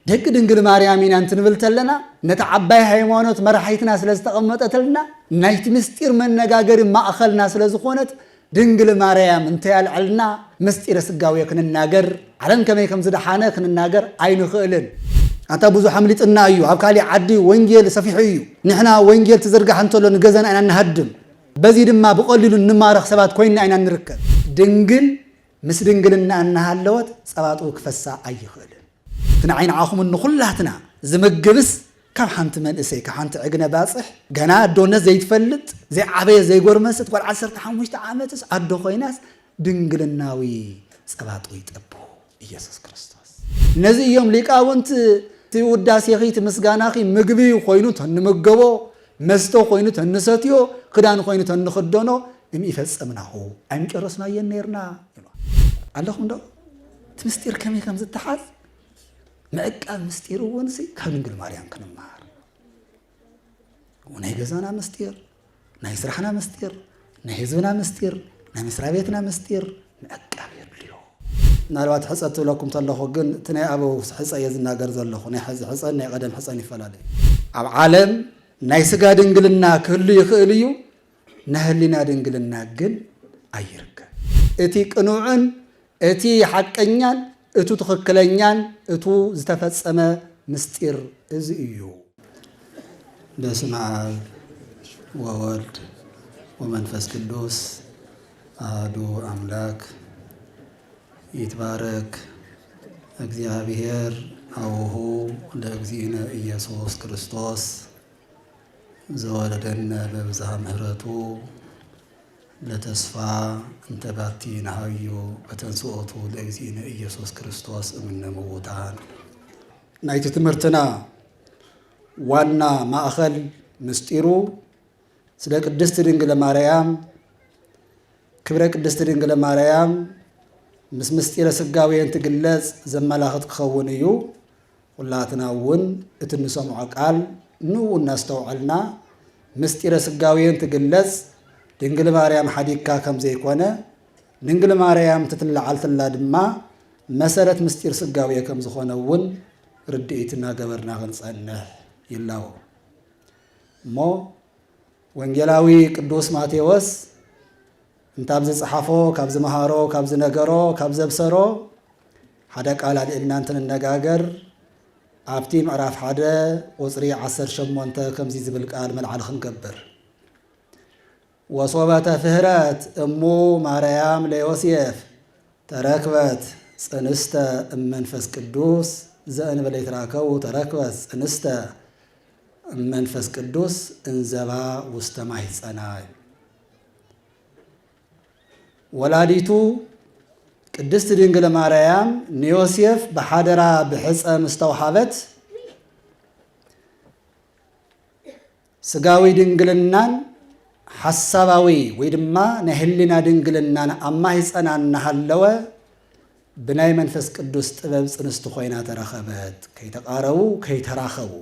ደግ ድንግል ማርያምን አንትንብልተለና ነተዓባይ ሃይማኖት መራሒትና ስለዝተቀመጠተልና ናይቲ ምስጢር መነጋገር ማእኸልና ስለዝኾነት ድንግል ማርያም እንተያልዕልና ምስጢር ስጋዊ ክንናገር ዓለም ከመይ ከም ዝደሓነ ክንናገር ኣይንኽእልን ኣታ ብዙሕ ኣምሊጥና እዩ ኣብ ካሊ ዓዲ ወንጌል ሰፊሑ እዩ ንሕና ወንጌል ትዝርጋሕ እንተሎ ንገዘና ኢና ንሃድም በዚ ድማ ብቐሊሉ ንማረኽ ሰባት ኮይና ኢና ንርከብ ድንግል ምስ ድንግልና እናሃለወት ጸባጡ ክፈሳ ኣይኽእልን ትንዓይን ዓኹም ንኹላትና ዝምግብስ ካብ ሓንቲ መንእሰይ ካብ ሓንቲ ዕግነ ባጽሕ ገና ኣዶነት ዘይትፈልጥ ዘይዓበየ ዘይጎርመሰት ቆል 15 ዓመትስ ኣዶ ኮይናስ ድንግልናዊ ጸባጡ ይጠቡ ኢየሱስ ክርስቶስ ነዚ እዮም ሊቃውንቲ ውዳሴኺ ምስጋናኺ ምግቢ ኮይኑ ተንምገቦ መስቶ ኮይኑ ተንሰትዮ ክዳን ኮይኑ ተንኽደኖ ይፈጸምናሁ ኣይምጨረስናየን ነርና ኣለኹም ዶ ምስጢር ከመይ ከም ዝተሓዝ ምዕቃብ ምስጢር ወንሲ ካብ ድንግል ማርያም ክንማር ናይ ገዛና ምስጢር ናይ ስራሕና ምስጢር ናይ ህዝብና ምስጢር ናይ መስሪያ ቤትና ምስጢር ምዕቃብ የድልዮ ናልባት ሕፀት ትብለኩም ተለኹ ግን እቲ ናይ ኣበው ሕፀ እየ ዝናገር ዘለኹ ናይ ሕዚ ሕፀን ናይ ቀደም ሕፀን ይፈላለዩ ኣብ ዓለም ናይ ስጋ ድንግልና ክህሉ ይኽእል እዩ ናይ ህሊና ድንግልና ግን ኣይርከብ እቲ ቅኑዕን እቲ ሓቀኛን እቱ ትኽክለኛን እቱ ዝተፈጸመ ምስጢር እዚ እዩ በስመ አብ ወወልድ ወመንፈስ ቅዱስ አሐዱ አምላክ ይትባረክ እግዚአብሔር አቡሁ ለእግዚእነ ኢየሱስ ክርስቶስ ዘወለደነ በብዝሃ ምሕረቱ ለተስፋ እንተባቲ ናሃዩ በተንስኦቱ ለእግዚእነ ኢየሱስ ክርስቶስ እምነ ምውታን ናይቲ ትምህርትና ዋና ማእኸል ምስጢሩ ስለ ቅድስት ድንግል ማርያም ክብረ ቅድስት ድንግል ማርያም ምስ ምስጢረ ስጋዌን ትግለጽ ዘመላኽት ክኸውን እዩ ሁላትና እውን እቲ ንሰምዖ ቃል ንኡ እናስተውዐልና ምስጢረ ስጋዌን ትግለጽ ድንግል ማርያም ሓዲካ ከም ዘይኮነ ድንግል ማርያም ትትለዓልተላ ድማ መሰረት ምስጢር ስጋዌ ከም ዝኾነ እውን ርድኢትና ገበርና ክንጸንሕ ይላው እሞ ወንጌላዊ ቅዱስ ማቴዎስ እንታብ ዝጸሓፎ ካብ ዝመሃሮ ካብ ዝነገሮ ካብ ዘብሰሮ ሓደ ቃል ኣልዕልና እንትንነጋገር ኣብቲ ምዕራፍ 1 ቁጽሪ 18 ከምዚ ዝብል ቃል መልዓል ክንገብር ወሶበተ ፍህረት እሙ ማርያም ለዮሴፍ ተረክበት ጽንስተ እመንፈስ ቅዱስ ዘእንበለ ይትራከቡ ተረክበት ጽንስተ እመንፈስ ቅዱስ እንዘባ ውስተ ማኅፀና ወላዲቱ ቅድስት ድንግል ማርያም ንዮሴፍ በሓደራ ብሕፀ ምስተውሃበት ስጋዊ ድንግልናን ሓሳባዊ ወይ ድማ ናይ ህሊና ድንግልናን ኣብ ማኅፀና እናሃለወ ብናይ መንፈስ ቅዱስ ጥበብ ጽንስቲ ኮይና ተረኸበት ከይተቃረቡ ከይተራኸቡ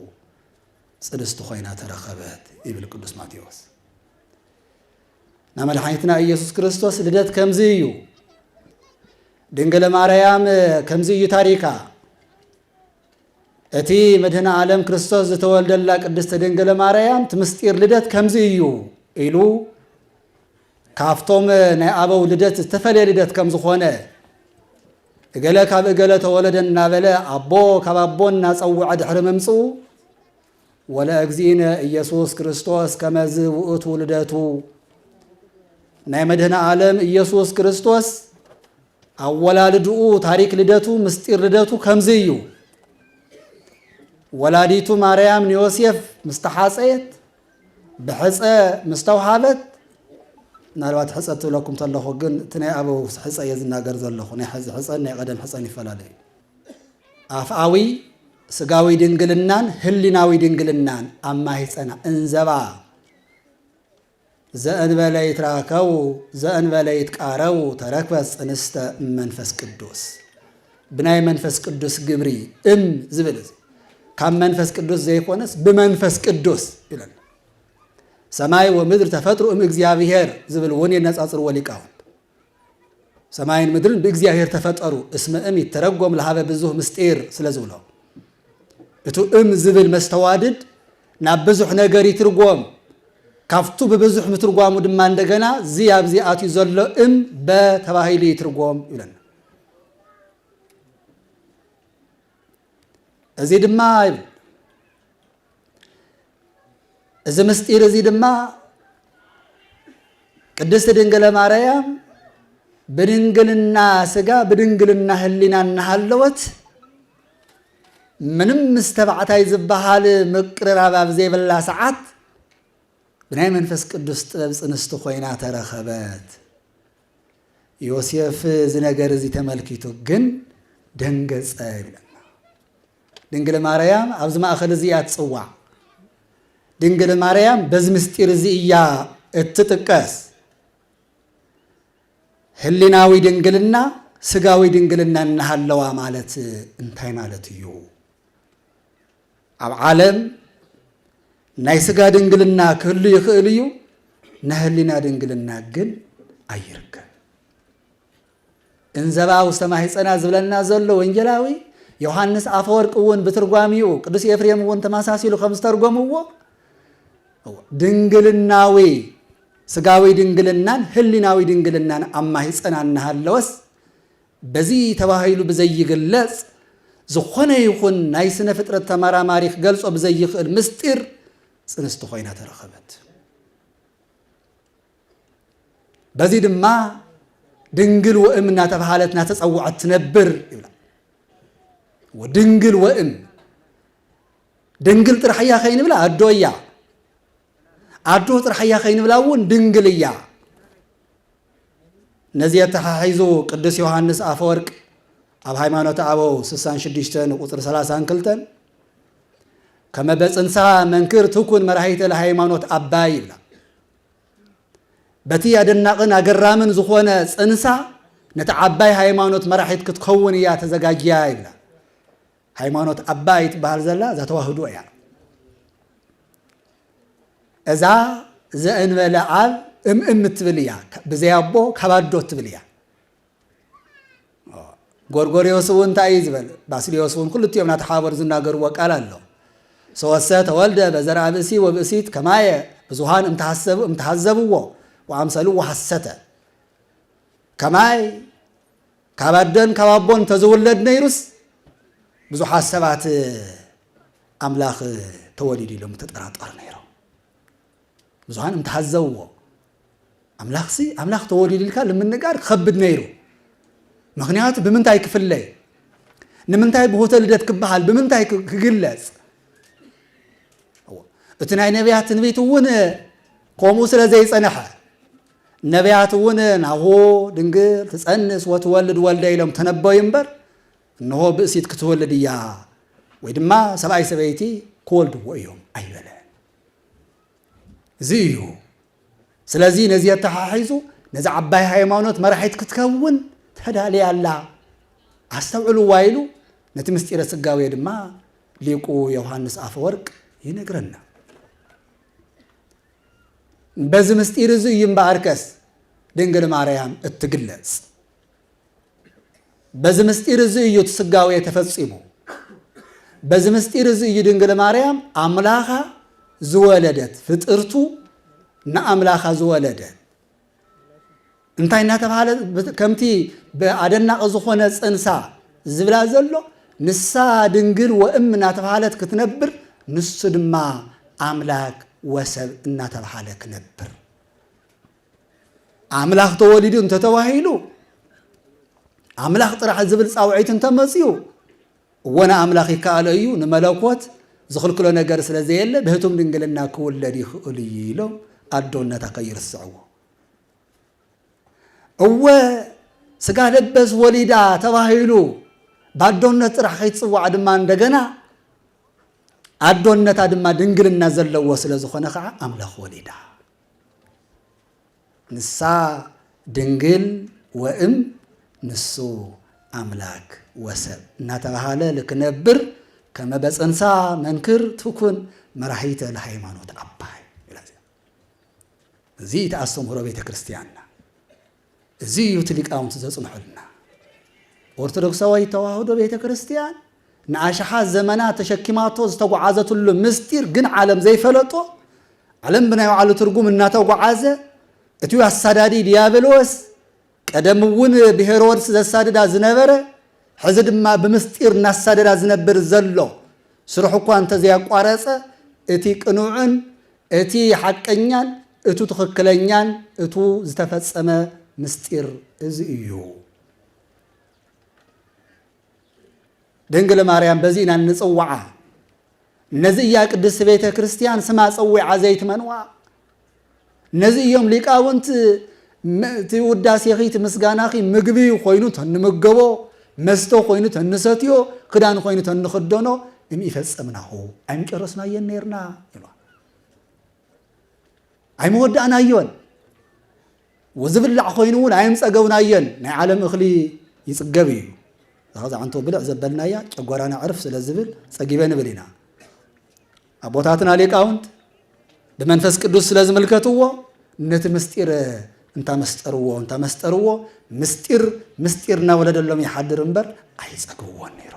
ጽንስቲ ኮይና ተረኸበት ይብል ቅዱስ ማቴዎስ ናመድሓኒትና ኢየሱስ ክርስቶስ ልደት ከምዚ እዩ ድንግል ማርያም ከምዚ እዩ ታሪካ እቲ መድህነ ዓለም ክርስቶስ ዝተወልደላ ቅድስት ድንግል ማርያም ትምስጢር ልደት ከምዚ እዩ ኢሉ ካፍቶም ናይ ኣበው ልደት ዝተፈለየ ልደት ከም ዝኾነ እገለ ካብ እገለ ተወለደ እናበለ ኣቦ ካብ ኣቦ እናፀውዐ ድሕሪ መምፅኡ ወለእግዚእነ ኢየሱስ ክርስቶስ ከመዝ ውእቱ ልደቱ ናይ መድህነ ዓለም ኢየሱስ ክርስቶስ ኣወላልድኡ ታሪክ ልደቱ ምስጢር ልደቱ ከምዚ እዩ ወላዲቱ ማርያም ንዮሴፍ ምስተሓፀየት ብሕፀ ምስተውሃበት ናልባት ሕፀት ትብለኩም ተለኹ ግን እቲ ናይ ኣበው ሕፀ እየ ዝናገር ዘለኹ ናይ ሕዚ ሕፀን ናይ ቀደም ሕፀን ይፈላለዩ ኣፍኣዊ ስጋዊ ድንግልናን ህሊናዊ ድንግልናን ኣብ ማኅፀና እንዘባ ዘእንበለ ይትራከቡ ዘእንበለ ይትቃረቡ ተረክበት ጽንስተ መንፈስ ቅዱስ ብናይ መንፈስ ቅዱስ ግብሪ ዝብል ካብ መንፈስ ቅዱስ ዘይኮነስ ብመንፈስ ቅዱስ ይላል ሰማይ ወምድር ተፈጥሩ እግዚአብሔር ዝብል ወን የነጻጽርዎ ሊቃውንት ሰማይን ምድርን ብእግዚአብሔር ተፈጠሩ እስመ ይተረጎም ለሃበ ብዙህ ምስጢር ስለዝብሎ እቱ ዝብል መስተዋድድ ናብ ብዙሕ ነገር ይትርጎም ካፍቱ በብዙሕ ምትርጓሙ ድማ እንደገና ዚያብ ዚአቱ ዘሎ በተባሂሉ ይትርጎም ይብለና እዚ ድማ እዚ ምስጢር እዚ ድማ ቅድስት ድንግል ማርያም በድንግልና ስጋ በድንግልና ህሊና እናሃለወት ምንም ምስተባዕታይ ዝበሃል ምቅርራብ ኣብ ዘይብላ ሰዓት ብናይ መንፈስ ቅዱስ ጥበብ ጽንስቲ ኮይና ተረኸበት። ዮሴፍ እዚ ነገር እዚ ተመልኪቱ ግን ደንገጸ ይብለና። ድንግል ማርያም ኣብዚ ማእኸል እዚ እያ ትጽዋዕ። ድንግል ማርያም በዚ ምስጢር እዚ እያ እትጥቀስ። ህሊናዊ ድንግልና ስጋዊ ድንግልና እናሃለዋ ማለት እንታይ ማለት እዩ? ኣብ ዓለም ናይ ስጋ ድንግልና ክህሉ ይኽእል እዩ፣ ናይ ህሊና ድንግልና ግን ኣይርከብ። እንዘባ ውስተ ማሕፀና ዝብለና ዘሎ ወንጌላዊ ዮሐንስ አፈወርቅ እውን ብትርጓሚኡ ቅዱስ ኤፍሬም እውን ተመሳሲሉ ከም ዝተርጎምዎ ድንግልናዊ ስጋዊ ድንግልናን ህሊናዊ ድንግልናን ኣብ ማሕፀና እናሃለወስ በዚ ተባሂሉ ብዘይግለጽ ዝኾነ ይኹን ናይ ስነ ፍጥረት ተመራማሪ ክገልጾ ብዘይኽእል ምስጢር ጽንስቲ ኮይና ተረኸበት። በዚ ድማ ድንግል ወእም እናተባሃለት እናተጸውዐት ትነብር ይብላ። ወድንግል ወእም ድንግል ጥራሕ እያ ከይንብላ ኣዶ እያ፣ ኣዶ ጥራሕ እያ ከይንብላ እውን ድንግል እያ። ነዚ ተሓሒዙ ቅዱስ ዮሐንስ አፈወርቅ ኣብ ሃይማኖተ አበው 66 ቁጥር 32 ከመ በጽንሳ መንክር ትኩን መራሒተ ለሃይማኖት አባይ ይብላ። በቲ ኣደናቕን ኣገራምን ዝኾነ ጽንሳ ነቲ ዓባይ ሃይማኖት መራሒት ክትከውን እያ ተዘጋጅያ ይብላ። ሃይማኖት አባይ ትበሃል ዘላ እዛ ተዋህዶ እያ። እዛ ዘእንበለ ኣብ እምእም ትብል እያ፣ ብዘይ ኣቦ ካብ ኣዶ ትብል እያ። ጎርጎርዮስ እውን እንታይ እዩ ዝብል? ባስልዮስ እውን ኩልቲኦም ናተሓባበሩ ዝናገርዎ ቃል ኣሎ። ሰወሰ ተወልደ በዘርአ ብእሲ ወብእሲት ከማየ ብዙሃን እምተሃዘብዎ ወአምሰልዎ ሐሰተ። ከማይ ካብ ኣደን ካብ ኣቦን ተዝውለድ ነይሩስ ብዙሓት ሰባት ኣምላኽ ተወሊዱ ኢሎም ተጠራጠሩ ነይሮም። ብዙሃን እምተሃዘብዎ ኣምላኽ ተወሊዱ ኢልካ ንምንጋር ከብድ ነይሩ። ምክንያቱ ብምንታይ ክፍለይ፣ ንምንታይ ብሆተ ልደት ክበሃል፣ ብምንታይ ክግለጽ? እቲ ናይ ነቢያት ትንቢት እውን ከምኡ ስለ ዘይጸንሐ ነቢያት እውን ናሁ ድንግል ትጸንስ ወትወልድ ወልደ ኢሎም ተነበዩ እምበር እንሆ ብእሲት ክትወልድ እያ ወይ ድማ ሰብኣይ ሰበይቲ ክወልድዎ እዮም ኣይበለን። እዚ እዩ። ስለዚ ነዚ ተሓሒዙ ነዚ ዓባይ ሃይማኖት መራሒት ክትከውን ተዳልያ ኣላ ኣስተውዕልዋ ኢሉ ነቲ ምስጢረ ስጋዌ ድማ ሊቁ ዮሐንስ አፈወርቅ ይነግረና። በዚ ምስጢር እዚ እዩ እምበኣርከስ ድንግል ማርያም እትግለጽ። በዚ ምስጢር እዚ እዩ እቲ ስጋዌ ተፈጺሙ። በዚ ምስጢር እዚ እዩ ድንግል ማርያም ኣምላኻ ዝወለደት ፍጥርቱ ንኣምላኻ ዝወለደት እንታይ እናተባሃለ ከምቲ ብኣደናቂ ዝኾነ ጽንሳ ዝብላ ዘሎ ንሳ ድንግል ወእም እናተባሃለት ክትነብር ንሱ ድማ ኣምላክ ወሰብ እናተባሃለ ክነብር። ኣምላኽ ተወሊዱ እንተተዋሂሉ ኣምላኽ ጥራሕ ዝብል ፃውዒት እንተመፅዩ ወነ ኣምላኽ ይከኣለ እዩ ንመለኮት ዝኽልክሎ ነገር ስለ ዘየለ ብህቱም ድንግልና ክውለድ ይኽእል እዩ ኢሎም ኣዶነታ ከይርስዕዎ። እወ ስጋ ለበስ ወሊዳ ተባሂሉ ባዶነት ጥራሕ ከይትጽዋዕ ድማ እንደገና ኣዶነታ ድማ ድንግልና ዘለዎ ስለ ዝኾነ ከዓ ኣምላኽ ወሊዳ ንሳ ድንግል ወእም ንሱ ኣምላክ ወሰብ እናተባሃለ ልክነብር ከመ በጽንሳ መንክር ትኩን መራሒተ ለሃይማኖት አባይ። እዚ ተኣስተምህሮ ቤተ ክርስቲያንና እዚ እዩ ሊቃውንቲ ዘጽንሑልና። ኦርቶዶክሳዊ ተዋህዶ ቤተ ክርስቲያን نعاشحات زمانات تشكيماتو استوعزت له مستير جن عالم زي فلتو عالم بنايو على ترجم الناتو وعازة اتيو السادادي ديابلوس قدمون بهيرودس السادد ازنبره حزد ما بمستير ناس السادد ازنبر زلو سرحكو انت زي قارصه اتي قنوعن اتي حقኛን እቱ ትክክለኛን እቱ ዝተፈጸመ ምስጢር እዚ እዩ ድንግል ማርያም በዚህና ንጽዋዓ ነዚህ ያ ቅድስት ቤተ ክርስቲያን ስማ ጽዋዓ ዘይት መንዋ ነዚህ ዮም ሊቃውንት ውዳሴኺት ምስጋናኺ ምግቢ ኮይኑ ተንምገቦ መስቶ ኮይኑ ተንሰትዮ ክዳን ኮይኑ ተንخدኖ እሚፈጸምናሁ አይምጨረስና የነርና ይሏል አይመወዳና ይወን ወዝብላዕ ኮይኑን አይምጸገውናየን ናይ ዓለም እኽሊ ይጽገብ እዩ ዛዛ አንተ ብልዕ ዘበልናያ ጨጓራና ዕርፍ ስለዝብል ጸጊበን ብሊና አቦታትና ሊቃውንት በመንፈስ ቅዱስ ስለዝመልከቱዎ ነቲ ምስጢር እንታ መስጠርዎ ምስጢርና ወለደሎም ይሐድር እንበር አይጸግብዎን ነይሮ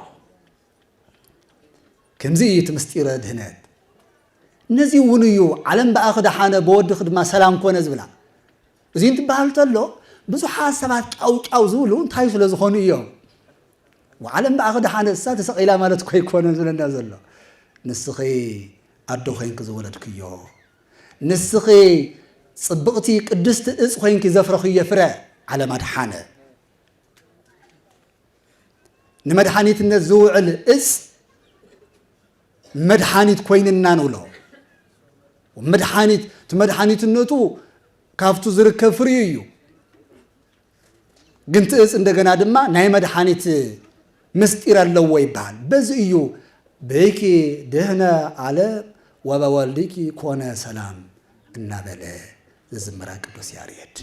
ከምዚ እቲ ምስጢር ድህነት ነዚህ ውንዩ ዓለም በአኽዳ ሓነ በወዲ خدማ ሰላም ኮነ ዝብላ እዚን ትባሃል ተሎ ብዙሓት ሰባት ጫውጫው ዝብሉ እንታይ ስለ ዝኾኑ እዮም وعالم بأخذ حنا السات سقيلا مالت كوي كونه زلنا زلوا نسخي أدو خينك زولدك يو نسخي صبغتي قدست إس خينك زفرخية فرع على مدحانة نمدحانيت النزوع الإس مدحانيت كوين النانولو ومدحانيت تمدحانيت النتو كافتو زرك فريو قنت إس عندنا دما ناي مدحانيت مستير اللو يبان بزيو بيكي دهنا على وبوالديكي كونا سلام النبلة زمرا قدوس ياريد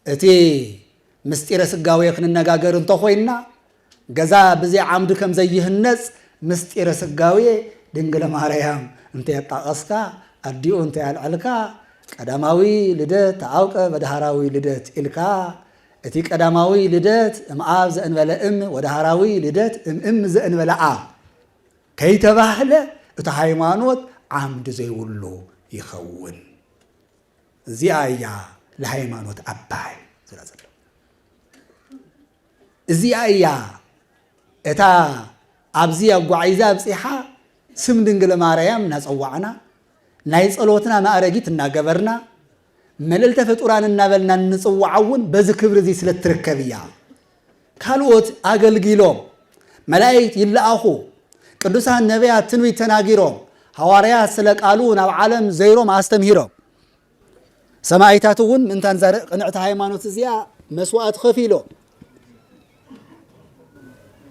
اتي مستير سقاوي خن النغاغر انت خوينا غزا بزي عمد كم زيه النص مستير سقاوي دنگل ماريام انت يطقسكا اديو انت يالعلكا قداماوي لدت تعاوق بدهراوي لدت الكا اتي قداماوي لدت امعاب زئنبل ودهراوي لدت ام زئنبل كي تباهله اتا هايمانوت عمد زي ولو يخون زيايا لهايمانوت اباي زلازل زيايا اتا ابزي غعيزا بصيحا سم دنگل ماريام نصوعنا ናይ ጸሎትና ማዕረጊት እናገበርና መልእልተ ፍጡራን እናበልና ንጽዋዓውን በዚ ክብር እዚ ስለትርከብያ ካልኦት አገልግሎም መላእክት ይላአኹ ቅዱሳን ነቢያት ትንቢት ተናጊሮም ሐዋርያት ስለ ቃሉ ናብ ዓለም ዘይሮም አስተምሂሮም ሰማዕታቱን ምንታን ዛረ ቅንዕተ ሃይማኖት እዚያ መስዋዕት ከፊሎ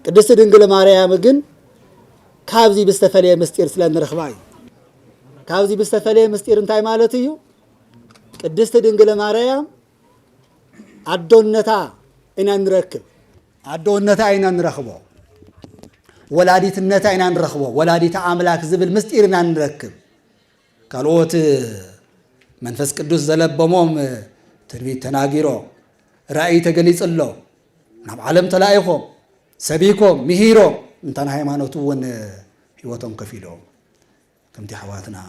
ቅድስት ድንግል ማርያም ግን ካብዚ በስተፈለየ ምስጢር ስለንረኽባይ ካብዚ በስተፈለየ ምስጢር እንታይ ማለት እዩ ቅድስት ድንግል ማርያም አዶነታ ኢና ንረክብ አዶነታ ኢና ንረኽቦ ወላዲትነታ ኢና ንረኽቦ ወላዲተ አምላክ ዝብል ምስጢር ኢና ንረክብ ካልኦት መንፈስ ቅዱስ ዘለበሞም ትንቢት ተናጊሮ ራእይ ተገሊጽሎ ናብ ዓለም ተላኢኾም ሰቢኮም ምሂሮም እንታን ሃይማኖቱ ወን ህይወቶም ከፊሎም ከምቲ حواتنا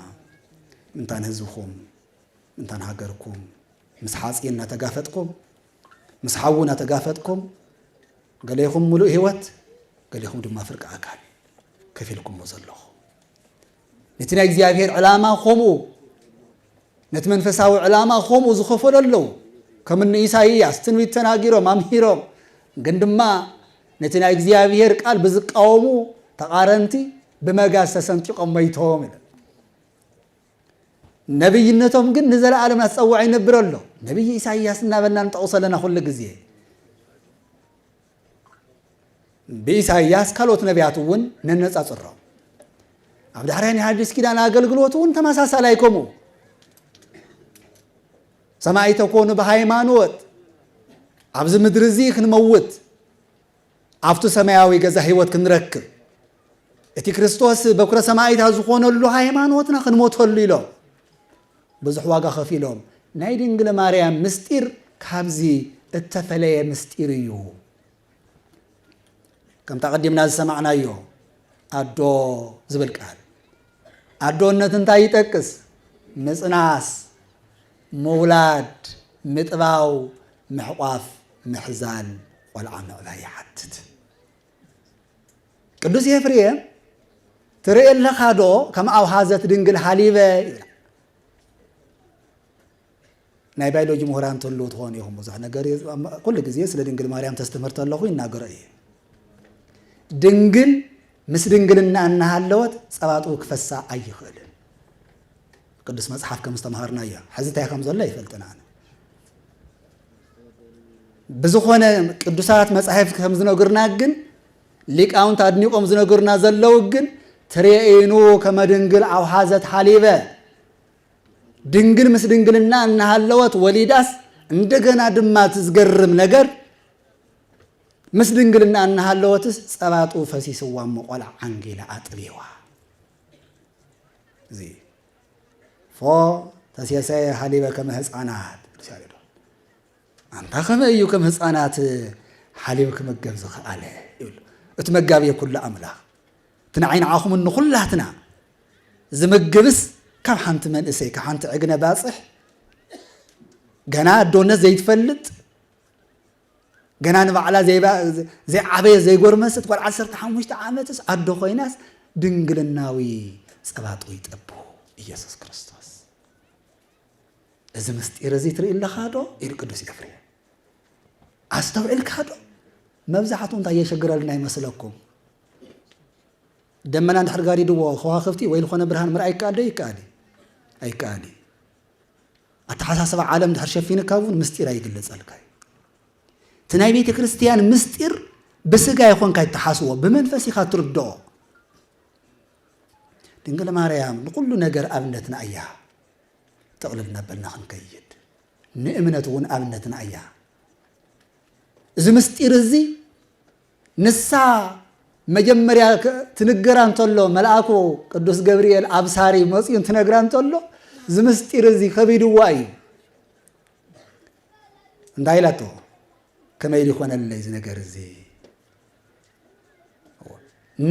እንታን ህዝብኩም እንታን ሃገርኩም መስሓጽና ተጋፈጥኩም መስሓውና ተጋፈጥኩም ገለይኹም ሙሉእ ህይወት ገለይኹም ድማ ፍርቅ አካል ከፊልኩም ወዘለኹ ነቲና እግዚአብሔር ዕላማ ኾሙ ነቲ መንፈሳዊ ዕላማ ኾሙ ዝኸፈለለው ከምነ ኢሳይያስ ትንቢት ተናጊሮም አምሂሮም ግን ድማ ነቲና እግዚአብሔር ቃል ብዝቃወሙ ተቃረንቲ بمجاز تسنتقم ميتهم نبينتهم قد نزل عالم نتصوع ينبر له نبي إسحاق نبنا نتوصل لنا كل جزية بإسحاق كلوت نبياتون ننس أسرع عبد الحرين حديث كده أنا أقول قلوتون تماسس عليكم سمعت تكون بهايمانوت عبد المدرزيك نموت عفتو سماوي جزا هيوت كنركب እቲ ክርስቶስ በኩረ ሰማዕታት ዝኾነሉ ሃይማኖትና ክንሞተሉ ኢሎም ብዙሕ ዋጋ ከፊሎም ናይ ድንግል ማርያም ምስጢር ካብዚ እተፈለየ ምስጢር እዩ كم تقدمنا سمعنا يو أدو زبل قال أدو النتنتاي تكس مسناس مولاد متباو محقاف محزان والعمل لا يحدد قدوس يفريم ترى لك هادو كما أو هازت دنقل حليبة ناي بايلوجي مهران تلو تهون يهم وزح نقري كل جزية سلا دنقل مريم تستمرت الله خوين ناقرأي دنقل مس دنقلنا أنها اللوت سباتو كفسا أي خل قدس مصحف كمستمهرنا إياه حزتها كم زلا يفلتنا بزخونة قدسات مصحف كم زنقرنا جن ليك أون تادنيو كم زنقرنا زلوا جن تريئينو كما دنقل أو حازت حليبة دنقل مس دنقلنا أنها اللوت وليداس عندنا دمات زقرم نقر مس دنقلنا أنها اللوت سباتو فسيس وامقولا عنقيلة أطبيوا زي فو تسيسي حليبة كما هزقانات أنت كما أيو كما هزقانات حليبة كما قبزخ عليه اتمقابي كل أملا تنعين عاهم إنه كلها تنا زمقبس كم حنت من إسي كحنت عقنا باصح قناة دونا زي تفلت قناة نفعلا زي عبية زي قرمست قول 10 عامتس عدو خويناس دنقل الناوي سباتو يتأبو إيسوس كريستوس إذا مستير زي تري إلا خادو إلي قدوس يفري أستوعي الكادو مبزحتون تا يشجر لنا يمسلكم دمنا عند حرقاري دو خواخفتي ويل خونا برهان مرأي كادي يكادي أي كادي أتحساسب عالم دحر شفين كابون مستير أي قلت سألكاي تناي بيت كريستيان مستير بسقا يخون كاي تحاسوا بمنفسي خاطر الدو دنقل ماريام نقول له نقر أبنتنا أيها تقلبنا بلنا خنكيد نئمنتون أبنتنا أيها إذا مستير زي نسا مجمريا تنقران تولو ملأكو قدوس جبريل أبصاري مصين تنقران تولو إذا مستير زي خبيدو واي ندايلاتو كما يليخون اللي إذا نقر زي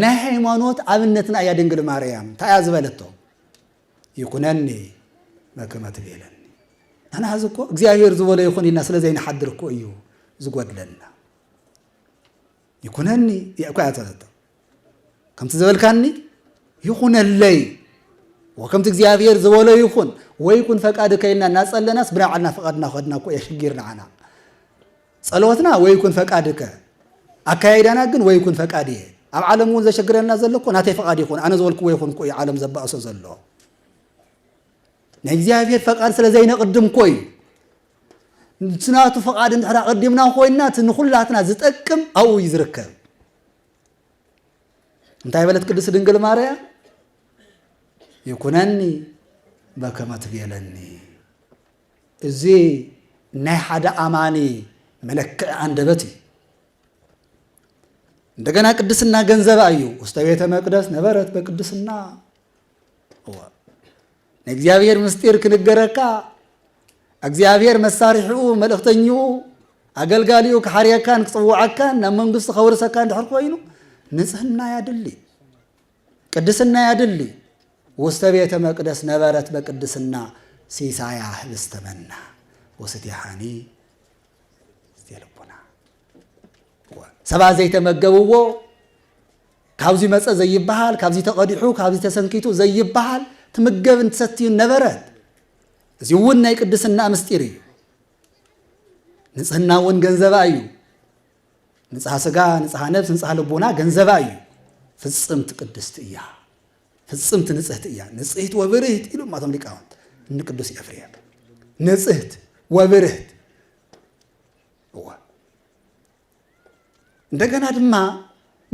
نحي مانوت أبنتنا يا دنقل مريم تأذ بلتو يكونني ما كما تبيلني أنا هذوكو እግዚአብሔር ዝወለ ይኹን ኢና ስለዚህ ንሓድርኮ እዩ ዝጎድለና يكونني يأكل عتلته كم تزبلكني يكون اللي وكم تجزيافير زوله يكون ويكون فقادك إننا الناس اللي ناس بنعنا فقدنا خدنا كوي شجيرنا عنا صلواتنا ويكون فقادك أكايدنا جن ويكون فقادي العالمون ذا شجرنا زلكون هاتي فقادي يكون أنا زولك ويكون كوي عالم زبأ أسوزله نجزيافير فقاد سلزين قدم كوي سناتو فقاد نحن قدمنا خوينات نخلاتنا زتأكم أو يزركب انتهي بلد قدس دنقل ماريا يكونني بكما تبيلني زي نحد أماني ملك عند بتي عندنا قدسنا جنزب أيو واستويت مقدس نبرت بقدسنا هو نجزيافير مستير كنجركا እግዚአብሔር መሳሪሑ መልእክተኙ አገልጋሊው ከሐሪያካን ጽዋዓካን ነመንግስት ኸወርሰካን ድሕር ኮይኑ ንጽህና ያድሊ ቅድስና ያድሊ ውስተ ቤተ መቅደስ ነበረት በቅድስና ሲሳያ ህብስተመና ወስቲሃኒ ዘልቦና ሰባ ዘይተመገቡዎ ካብዚ መጸ ዘይባሃል ካብዚ ተቀዲሑ ካብዚ ተሰንኪቱ ዘይባሃል ትምገብን ተሰትዩ ነበረት زيونا يقدسنا مستيري نصحنا ون ገንዘባ እዩ ንጽሐ ስጋ ንጽሐ ነፍስ ንጽሐ ልቦና ገንዘባ እዩ ፍጽምት ቅድስት እያ ፍጽምት ንጽህት እያ ንጽህት ወብርህት ኢሉ ማቶም ሊቃውንት ንቅዱስ ኤፍሬም ንጽህት ወብርህት እንደገና ድማ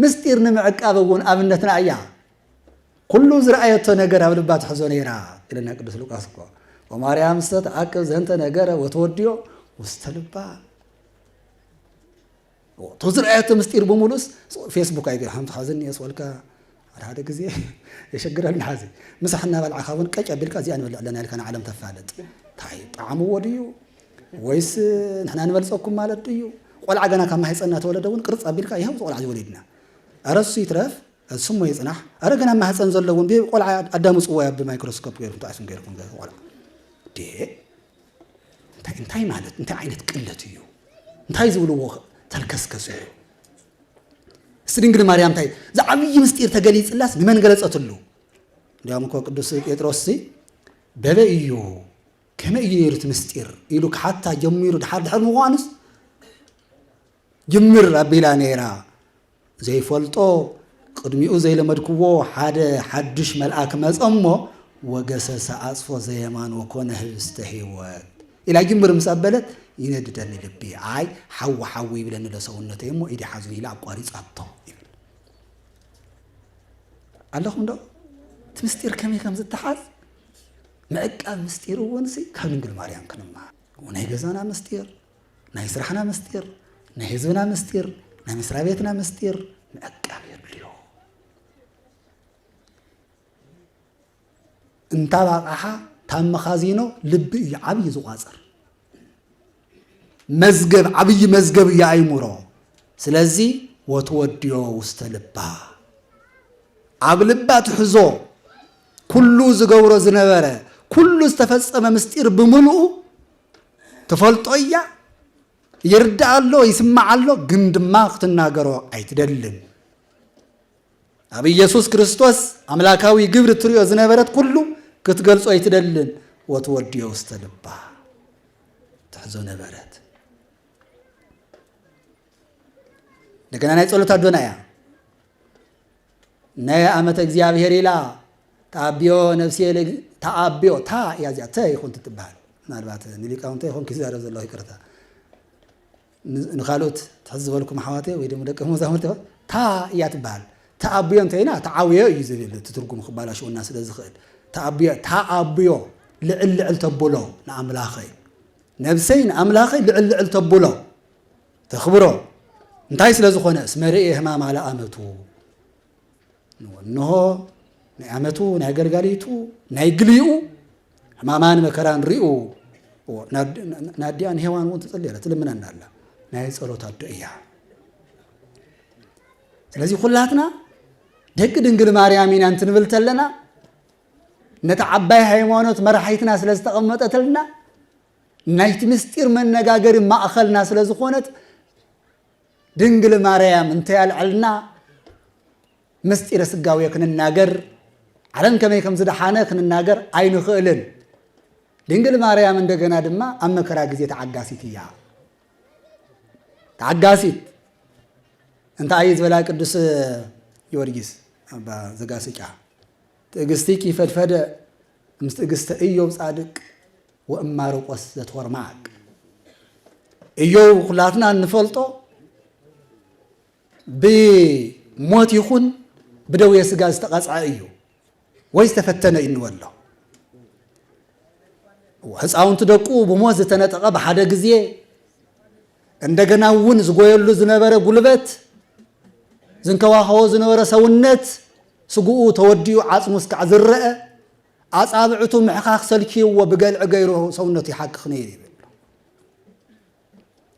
ምስጢር ንምዕቃበውን አብነትና እያ ኩሉ ዝረአየቶ ነገር አብልባት ሕዞ ነይራ ኢለና ቅዱስ ሉቃስ እኮ وماريام ست أكل زنت نجارة وتوديو واستلبا وتوزر آيات مستير بمولوس فيسبوك أيضا هم تحزني يسولك على هذا كذي يشجر النحازي مسحنا بالعخاون كأج أبيلك زي أنا لنا كان عالم تفعلت طيب عمو وديو ويس نحن نبلسكم مالت ديو ولا عجنا كم حيصنا تولدون قرص أبيلك يهم ولا عجوليدنا أرسو يترف السمو يصنح أرجعنا ما حسن زلون بي قول عدم صويا بميكروسكوب غير متعسم غيركم غير ولا دي انتي مالت انتي عينت قلتيو انتي زولو تلكسكسو سرينغل مريم تاي زعبي مستير تغليص لاس بمن غلصتلو ديام كو قدوس بطرس ببيو كما يرت مستير يلوك حتى جميرو دحر مغانس جمر ابيلا نيرا زي فلطو قدميو زي لمدكو حدش ملأك مصمو وغسس اصفو زيمان وكونه استهيوت الى جمر مسبلت ينددني لبي اي حوي بلن لسونته يمو ايدي حزني لا قاري صطو اللهم دو تمستير كم زتحاز مأقاب مستير ونسي كامنجل مريم كنما وناي غزانا مستير ناي سرحنا مستير ناي حزبنا مستير ناي مسرا بيتنا مستير مأقاب يبليو انت باقحا تام خازينو لب عبي زواصر مزغب عبي مزغب يا ايمورو سلازي وتوديو وستلبا عبلبا تحزو كله زغورو زنبره كله استفصم مستير بملؤ تفلطيا يردالو يسمعالو غندما ختناغرو ايتدلن ابي يسوع ክርስቶስ አምላካዊ ግብር ትሪዮ ዝነበረት ኩሉ ክትገልጾ አይትደልን ወትወዲዮ ውስተልባ ተሕዞ ነበረት እንደገና ናይ ጸሎት አዶናያ ናይ አመተ እግዚአብሔር ኢላ ታቢዮ ነፍሴ ታአቢዮ ታ ያዚያ ተ ይኹን ትባል ምናልባት ንሊቃውንተ ይኹን ክዛረ ዘለው ይቅርታ ንኻሎት ተሕዝበልኩም ሓዋቴ ወይ ደሞ ደቀ መዛሙርት ታ ያትባል ታአቢዮ እንተይና ታዓውዮ ይዝብል ትትርጉም ክባላሽውና ስለዝኽእል ታአቢዮ ልዕልዕል ተብሎ ንአምላኸይ ነፍሰይ ንአምላኸይ ልዕልዕል ተብሎ ተኽብሮ እንታይ ስለዝኾነ ስመርኤ ህማም አለ አመቱ እንሆ ናይ አመቱ ናይ ገልጋሊቱ ናይ ግሊኡ ህማማን መከራን ሪኡ ናዲያን ሄዋን ወንት ጸልየለ ትልምናና አላ ናይ ጸሎት አድእያ ስለዚህ ሁላትና ደግ ድንግል ማርያምን አንተን ብልተለና ነተዓባይ ሃይማኖት መርሐይትና ስለስተቀመጠተልና ናይቲ ምስጢር መነጋገር ማእኸልና ስለዝኾነት ድንግል ማርያም እንተ ያልዕልና ምስጢር ስጋዊ ክንናገር ዓለም ከመይ ከም ዝደሓነ ክንናገር አይንኽእልን ድንግል ማርያም እንደገና ድማ ኣብ መከራ ጊዜ ተዓጋሲት እያ ተዓጋሲት እንታይ ዝበላ ቅዱስ ጊዮርጊስ አባ ዘጋስጫ ትዕግስቲኪ ፈድፈደ ምስትዕግስተ ኢዮብ ጻድቅ ወእማርቆስ ዘትወርማቅ ኢዮብ ኩላትና እንፈልጦ ብሞት ይኹን بدوي سجاز تقاطع أيو ويستفتنا إنه والله وحساون تدقو بموز تنتقى بحدا جزية عندنا ونز قويل زنبرة قلبت زنكوا هوا زنبرة سونت سقو توديو عاصمس كعذرة عاصابعته محقق سلكي وبقال عجيره سونتي حق خنيري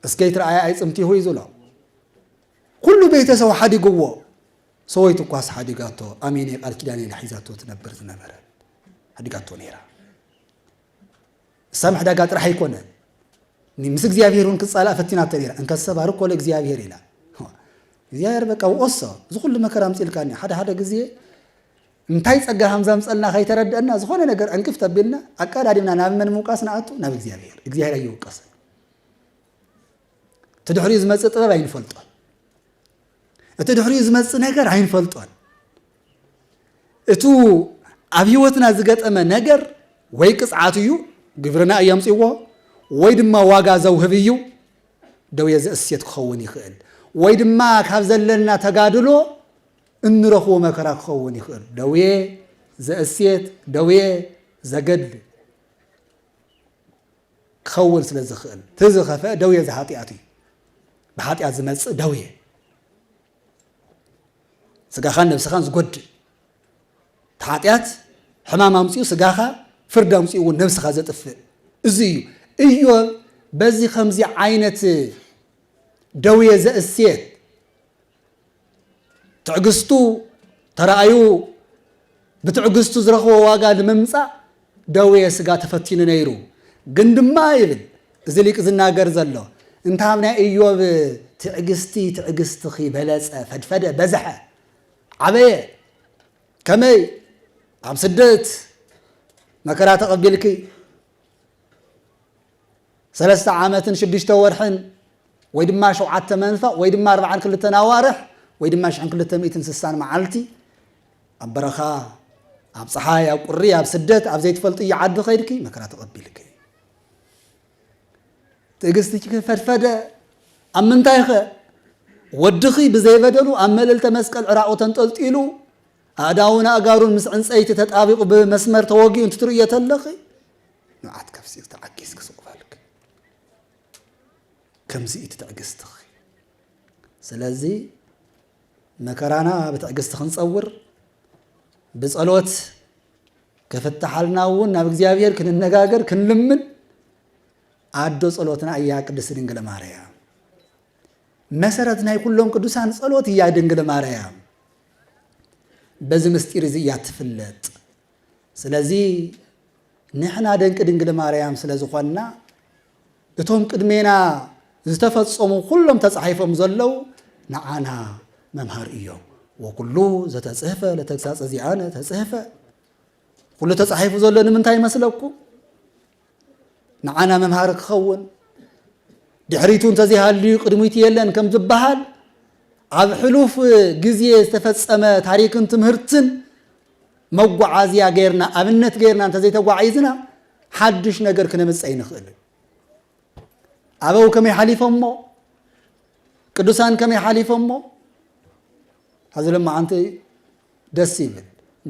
اسكيت رأي عايز امتي هو يزولا كل بيت سوى حد جوا سويت قاس حديقاتو امين قال كداني لحيزاتو تنبر زنبرة حديقاتو نيرا سامح داقات راح يكون نمسك زيافيرون كصالا فتينا تريرا انك السبارك ولا زيافير لا زيافير بقى وقصه زخل مكرام سيلكاني حدا غزي انتاي صغا حمزه مصلنا خي تردنا زخونه ነገር انكف تبلنا اقادادمنا نابمن موقاسنا اتو ناب እግዚአብሔር يوقس تدحري زمص ጥበብ አይንፈልጧል እተድሕሪ ዝመጽ ነገር አይንፈልጧል እቱ ኣብ ህይወትና ዝገጠመ ነገር ወይ ቅጽዓት እዩ ግብርና እያምጽዎ ወይ ድማ ዋጋ ዘውህብዩ ደው የዘእስየት ክኸውን ይኽእል ወይ ድማ ካብ ዘለልና ተጋድሎ እንረኽቦ መከራ ክኸውን ይኽእል ደው ዘእስየት ደው ዘገድ ክኸውን ስለዝኽእል ትዝኸፈ ደው የዝኃጢአት እዩ ብኃጢአት ዝመጽ ደው سجاخان نفسخان زود تعطيات حمام أمسيو سجاخا فرد أمسيو ونفس خازت في زيو إيوه بزي خمسة عينة دوية زي السيد تعجستو ترأيو بتعجستو زرخوا واقع لممسا دوي سقا تفتين نيرو قندما يبل زليك زنا قرزلو انت همنا ايوب تعجستخي بلس فدفدة بزحة عباية كمي عم سدت مكرات قبلكي 3 عامات 6 ورحن ويدما 7 منفق ويدما 4 كل تناوارح ويدما 260 معلتي أبرخا أب صحايا أب قرية أب سدت أب زيت فلطي عد خيركي مكرات قبلكي تقستي فرفدة أم من تايخة ودخي بزي بدلو أمل التمسك العراق وتنطلطيلو أداونا أقارون مسعن سأيت تتابق بمسمر توقي انت ترية اللخي نوعات كفسي تعكيس كسوق بالك كم زي تتعقستخي سلازي مكرانا بتعقستخ نصور بصلوت كفتح لنا وناب እግዚአብሔር كننغاغر كنلمن عدو صلوتنا ايا قدس ድንግል ማርያም መሰረትና ይኩሎም ቅዱሳን ጸሎት እያ ድንግል ማርያም በዚህ ምስጢር እዚ ያትፍለጥ ስለዚህ ንሕና ደንቅ ድንግል ማርያም ስለዝኾንና እቶም ቅድሜና ዝተፈጸሙ ሁሉም ተጻሒፎም ዘለው ንዓና መምሃር እዮም ወኩሉ ዘተጽሕፈ ለተግሳጽ ዚአነ ተጽሕፈ ኩሉ ተጻሒፉ ዘሎ ንምንታይ ይመስለኩም ንዓና መምሃር ክኸውን ድሕሪቱ እንተዚሃልዩ ቅድሚቱ የለን ከም ዝበሃል ኣብ ሕሉፍ ግዜ ዝተፈጸመ ታሪክን ትምህርትን መጓዓዝያ ገይርና ኣብነት ገይርና እንተዘይተጓዒዝና ሓድሽ ነገር ክነምጽእ ይንኽእል ኣበው ከመይ ሓሊፎሞ ቅዱሳን ከመይ ሓሊፎሞ هذا لما أنت دسيب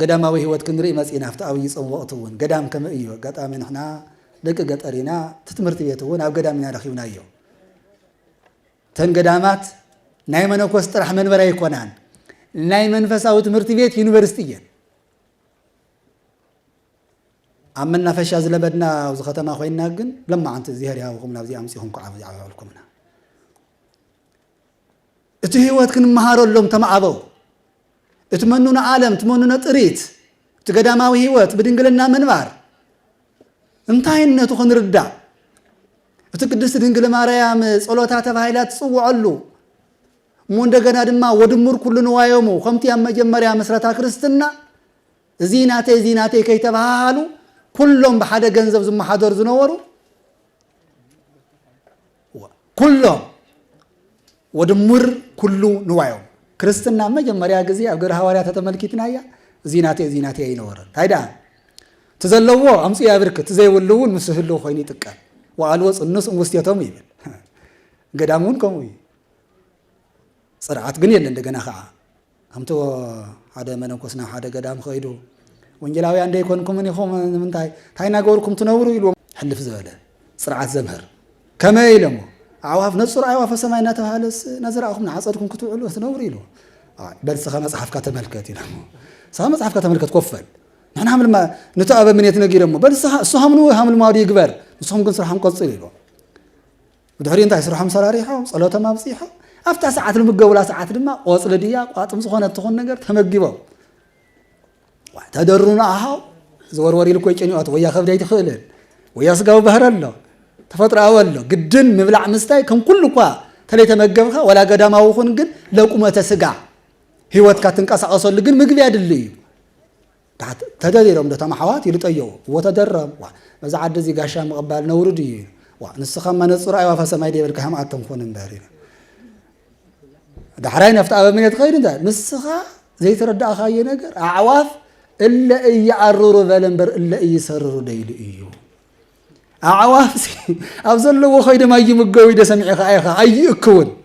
قدام أوي هو تكنري مسئنا في أوي يصوم وقتون قدام كم أيوة قدام من إحنا لك قد أرينا تتمرت بيتون أو قدام من رخيونا أيوة تن قدامات نايمن وكوستر حمن وراي كونان نايمن فساو تمرت بيت يونيفرسيتيا عملنا فشاز لبدنا وزخته ما خوينا جن لما أنت زهريا وقمنا بزي أمسيهم كعب عملكمنا اتهيوات كن مهارو لهم تمعبو اتمنونا عالم تمنونا طريت تقداماوي هيوات بدنقلنا منبار انتاينتو خنردا بتقدس ድንግል ማርያም ጸሎታተ ባይላት ጽውዓሉ ሞ እንደገና ድማ ወድሙር ኩሉ ንዋዮሙ ከምቲ ያ መጀመሪያ መስረታ ክርስትና ዚናቴ ከይተባሃሉ ኩሎም በሓደ ገንዘብ ዝመሓደር ዝነበሩ ኩሎም ወድሙር ኩሉ ንዋዮሙ ክርስትና መጀመሪያ ጊዜ ኣብ ገረ ሐዋርያ ተተመልኪትናያ ዚናቴ ይነበረ ታይዳ ተዘለዎ አምጽ ያብርክ ተዘይወሉን ምስህሉ ኮይኒ ጥቃል ወአልወጽ ንስ ውስቴቶም ይብል ገዳሙን ኮሙ ጽርዓት ግን የለ እንደገና ኸዓ አምቶ ሓደ መነኮስና ሓደ ገዳም ኸይዱ ወንጀላዊ አንደ ይኮንኩም ንኹም ምንታይ ታይና ገርኩም ትነብሩ ይሉ ሕልፍ ዘበለ ጽርዓት ዘምህር ከመይ ኢለሞ አዋፍ ነጽር አዋፍ ሰማይና ተባለስ ነዝራኹም ዓጸድኩም ክትውሉ ትነብሩ ይሉ በልስኸ መጽሐፍካ ተመልከት ይሉ ሰማ መጽሐፍካ ተመልከት ኮፈል نحن عمل ما نتعب من يتنقيرمو بل الصحامنو عمل ما يقبر الصحام كن صراحة مقصر له ودحرين تاع صراحة مصاريحة صلاة ما بصيحة أفتح ساعات المجولة ساعات لما واصل دياق واتم سخونة تخون نجار تمجيبه تدرنا أهاو زور وري لكوي جنيات ويا خف جاي تخيلن ويا سقاو بهر الله تفترة أول له جدًا مبلع مستاي كم كل قا تلي تمجبها ولا قدام أو خن جد لو كم تسقع هي كاتن كاس أصل لجن مجبي عدلي تدريرهم ده تمحوات يلطيو وتدرب وإذا عاد زي قاشا مقبل نوردي ونسخ ما نصر أيوة فسماي دي بركة هم عتم خون مبارين ده حرين يفتح من يتغير ده نسخ زي تردع خاي نجر أعواف إلا يعرر فلنبر إلا يسرر ديل إيو أعواف أفضل له خير ما يجي مقوي ده سمع خايخ أي يكون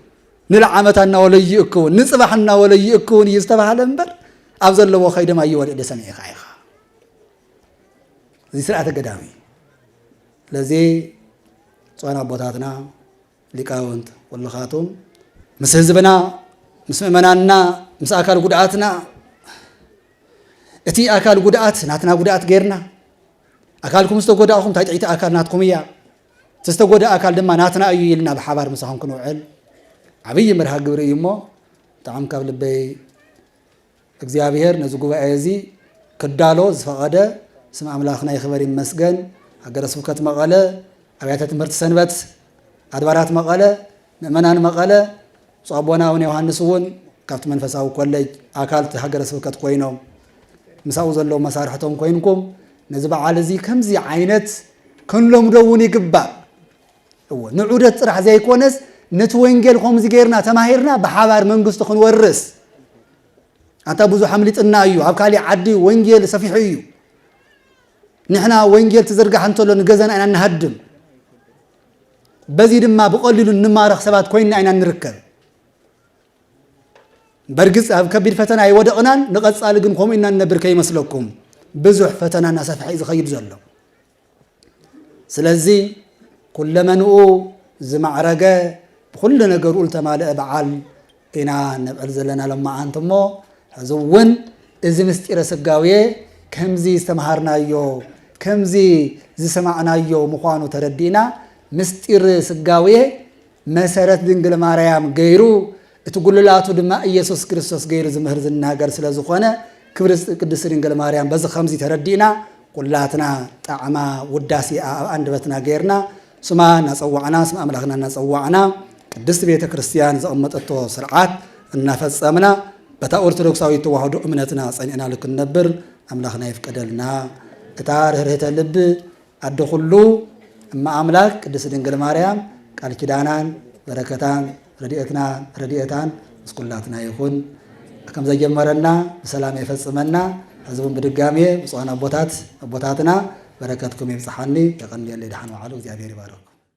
نلعمتنا ولا يكون نصبحنا ولا يكون يستبح لنبر أفضل له خير ما يولد ده سمع خايخ زي سرعة قدامي لذي صانا بوتاتنا لقاونت والله خاتم مسهزبنا مسمنانا مساكال قدعاتنا اتي اكال قدعات ناتنا قدعات غيرنا اكالكم استغوداكم تايتعيت اكال ناتكميا تستغودا اكال دما ناتنا ايلنا بحبار مساهم كنوعل عبي مرها غبري يمو طعم كاب لبي እግዚአብሔር ነዚ ጉባኤ እዚ ክዳሎ ዝፈቐደ ስም ኣምላኽና ይኽበር ይመስገን። ሃገረ ስብከት መቐለ፣ ኣብያተ ትምህርቲ ሰንበት፣ ኣድባራት መቐለ፣ ምእመናን መቐለ፣ ብፁዕ ኣቦና አቡነ ዮሃንስ እውን ካብቲ መንፈሳዊ ኮሌጅ ኣካልቲ ሃገረ ስብከት ኮይኖም ምሳኡ ዘለዎ መሳርሕቶም ኮይንኩም ነዚ በዓል እዚ ከምዚ ዓይነት ክንሎምዶ እውን ይግባእ። ንዑደት ጥራሕ ዘይኮነስ ነቲ ወንጌል ከምዚ ጌርና ተማሂርና ብሓባር መንግስቱ ክንወርስ ኣታ ብዙሕ ኣምሊጥና እዩ። ኣብ ካሊእ ዓዲ ወንጌል ሰፊሑ እዩ። ንሕና ወንጌል ትዝርጋሕ እንተሎ ንገዛና ኢና ንሃድም። በዚ ድማ ብቐሊሉ እንማረኽ ሰባት ኮይንና ኢና ንርከብ። በርግፅ ኣብ ከቢድ ፈተና ይወደቕናን ንቐፃሊ ግን ከምኡ ኢና ንነብር ከይመስለኩም ብዙሕ ፈተና እናሰፍሐ እዩ ዝኸይድ ዘሎ። ስለዚ ኩለመንኡ ዝማዕረገ ብኩሉ ነገሩ ዝተማልአ በዓል ኢና ነብዕል ዘለና ሎማዓንቲ እሞ ሕዚ እውን እዚ ምስጢረ ስጋዌ ከምዚ ዝተምሃርናዮ ከምዚ ዝሰማዕናዮ ምዃኑ ተረዲእና ምስጢር ስጋዌ መሰረት ድንግል ማርያም ገይሩ እቲ ጉልላቱ ድማ ኢየሱስ ክርስቶስ ገይሩ ዝምህር ዝናገር ስለ ዝኾነ ክብሪ ቅድስት ድንግል ማርያም በዚ ከምዚ ተረዲእና ኩላትና ጣዕማ ውዳሴ ኣብ አንደበትና ገይርና ስማ እናፀዋዕና ስም ኣምላኽና እናፀዋዕና ቅድስት ቤተ ክርስቲያን ዘቐመጠቶ ስርዓት እናፈፀምና በታ ኦርቶዶክሳዊ ተዋህዶ እምነትና ፀኒዕና ልክንነብር ኣምላኽና ይፍቀደልና። እታ ርህርህተ ልቢ ኣደ ኩሉ እማ ኣምላክ ቅድስት ድንግል ማርያም ቃል ኪዳናን በረከታን ረድኤታን ምስ ኩላትና ይኹን። ከም ዘጀመረና ብሰላም ይፈጽመና። ህዝቡን ብድጋሜ ብፁዓን ኣቦታትና በረከትኩም ይብፅሓኒ። የቀኒየለ ድሓን ዋዕሉ እግዚአብሔር ይባረክ።